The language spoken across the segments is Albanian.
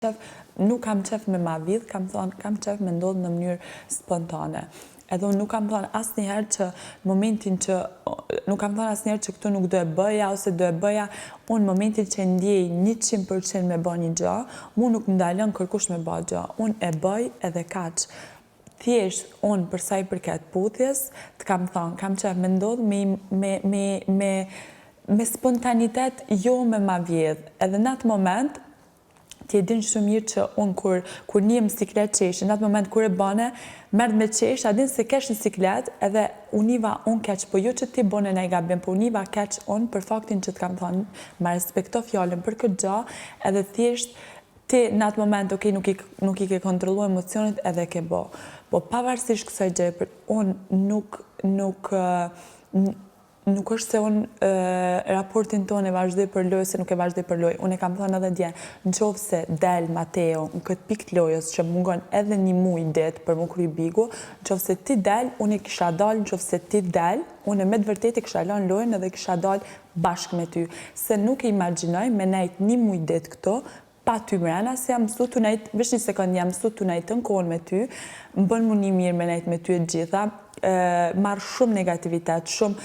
nuk kam qef me ma vidh, kam thonë, kam qef me ndodhë në mënyrë spontane. Edhe unë nuk kam thonë asë njëherë që momentin që, nuk kam thonë asë njëherë që këtu nuk do e bëja, ose do e bëja, unë momentin që ndjej 100% me bë një gjë, mu nuk më ndalën kërkush me bë gjë. Unë e bëj edhe kaq. Thjesht, unë përsa i përket puthjes, të kam thonë, kam qef me ndodhë me spontanitet, jo me ma vjedh. Edhe në atë moment, ti e din shumë mirë që unë kur një siklet qeshë, në atë moment kur e bane, mërë me qeshë, a din se kesh në siklet, edhe univa unë keq, po jo që ti bone në i gabim, po univa keq unë për faktin që të kam thonë, ma respekto fjallën për këtë gjë, edhe thjesht ti në atë moment, nuk i ke kontrolu emocionit edhe ke bo. Po pavarësisht kësaj gjë, unë nuk është se unë raportin tonë e vazhdoj për lojë, se nuk e vazhdoj për lojë. Unë e kam thënë edhe dje, në qovë se del Mateo në këtë pikë të lojës, që mungon edhe një muj det për më kry bigu, në qovë se ti del, unë e kisha dal, në qovë se ti del, unë me të vërtet e kisha lanë lojën edhe kisha dal bashkë me ty. Se nuk e imaginoj me nejt një muj det këto, pa ty mrena, se jam mësu të nejt, vesh një sekund jam mësu të nejt të në kohën me ty, më bën mu një mirë me nejt me ty e gjitha, marrë shumë negativitet, shumë,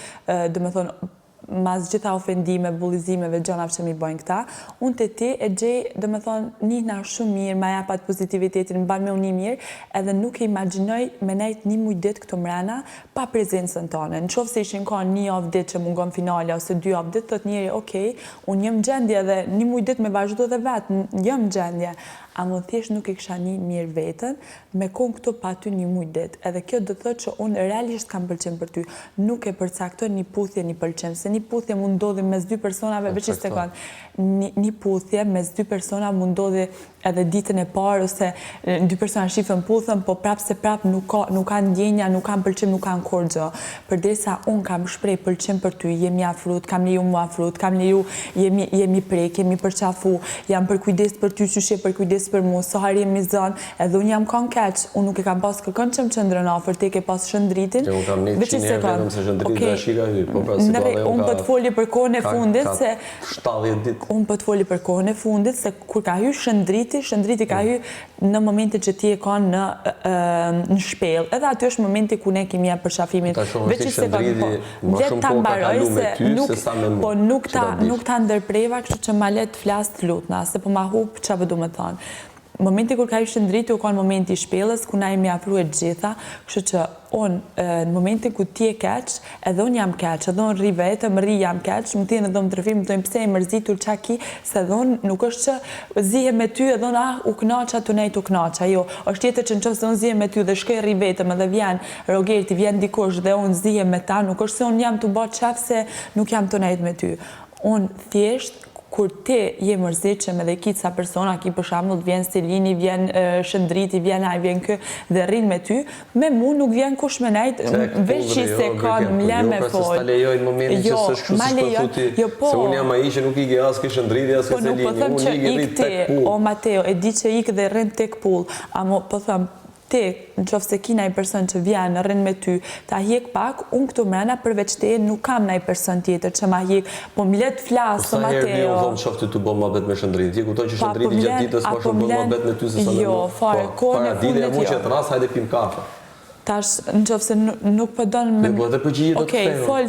dhe me thonë, mas gjitha ofendime, bullizimeve, gjonave që mi bojnë këta, unë të ti e gjej, dhe me thonë, njëna shumë mirë, ma japat pozitivitetin, më banë me unë mirë, edhe nuk e imaginoj me nejt një mujdit këto mrena, pa prezencën tonë. Në qofë se ishin ka një javë dit që mungon finale, ose 2 javë dit, thot njeri, okej, unë jëm gjendje dhe një mujdit me vazhdo dhe vetë, jëm gjendje. A më thjesht nuk e kisha një mirë vetën, me konë këto pa ty një muj dit. Edhe kjo dhe thot që unë realisht kam pëlqem për ty. Nuk e përcaktoj një puthje një pëlqem, se një puthje mund ndodhi mes 2 personave, veç i sekund. Një puthje mes 2 persona mund ndodhi edhe ditën e parë, ose 2 persona shifën puthën, po prapë se prapë nuk kanë ndjenja, nuk kanë pëlqem, nuk kanë kur gjë. Përdesa unë kam shprej pëlqem për ty, jemi afrut, kam leju mu afrut, kam leju jemi prek, jemi përqafu, jam për kujdes për ty, qyshe për kujdes për mu, sohar jemi zënë, edhe unë jam kanë keq, unë nuk e kam pas kërkon që më qëndrën afer, te ke pas shëndritin. Unë kam një që njerë vetëm se shëndrit dhe shika hy, po pra si pa dhe unë për të foli për kohën e fundit, se 70 dit. Unë për të foli për kohën e fundit, se kur ka hy shëndriti ka hy në momentin që ti e ka në shpel, edhe aty është momenti ku ne kemi ja për shafimin. Ta shumë është shëndriti, ma shumë kohë ka kalu me ty, se sa me mu. Po nuk ta ndërpreva, kështu që ma let flas të lutna, se po ma hup që vë du me thonë. Momenti kur ka i shëndriti, u ka në momenti i shpelës, ku na jemi afru e gjitha, kështu që unë, në momentin ku ti e keq, edhe unë jam keq, edhe unë rri vetë, më rri jam keq, më tjenë edhe më të rëfim, më tojnë pse e mërzitur qa ki, se edhe unë nuk është që zihe me ty, edhe unë, u knaqa, të nejtë u knaqa, jo, është tjetër që në qofë se unë zihe me ty dhe shkoj rri vetëm, edhe vjen Rogerti, vjen dikush dhe unë zihe me ta, nuk është se unë jam të bërë qef se nuk jam të nejtë me ty. Unë thjesht, kur ti je mërzitshëm edhe ki ca persona, ki për shembull vjen Selini, vjen Shëndriti, vjen ai, vjen kë dhe rrin me ty, me mu nuk vjen kush me nejt, veç që se kanë më le me fol. Jo, pra se s'ta lejojnë momentin që së shku si shpëthuti, se unë jam ai që nuk i ke as ke Shëndriti, as ke Selini, unë i ke rrit tek pull. O Mateo, e di që ik dhe rrin tek pull, amo po thëm, ti, në qofë se ki naj person që vjen, rrin me ty, ta hjek pak, unë këtu mrena përveç te nuk kam naj person tjetër që ma hjek, po m'let flasë, Mateo. Sa herë një thonë qofë ty të bo ma bet me Shëndriti, ti kuptoj që Shëndriti gjatë ditës ma shumë bo ma bet me ty se sa me mu. Jo, fare, kohën e fundit jo. Para dile mu që të ras, hajde pim kafe. Tash, në qofë se nuk përdojnë me... Dhe po edhe përgjigje do të Okej, fol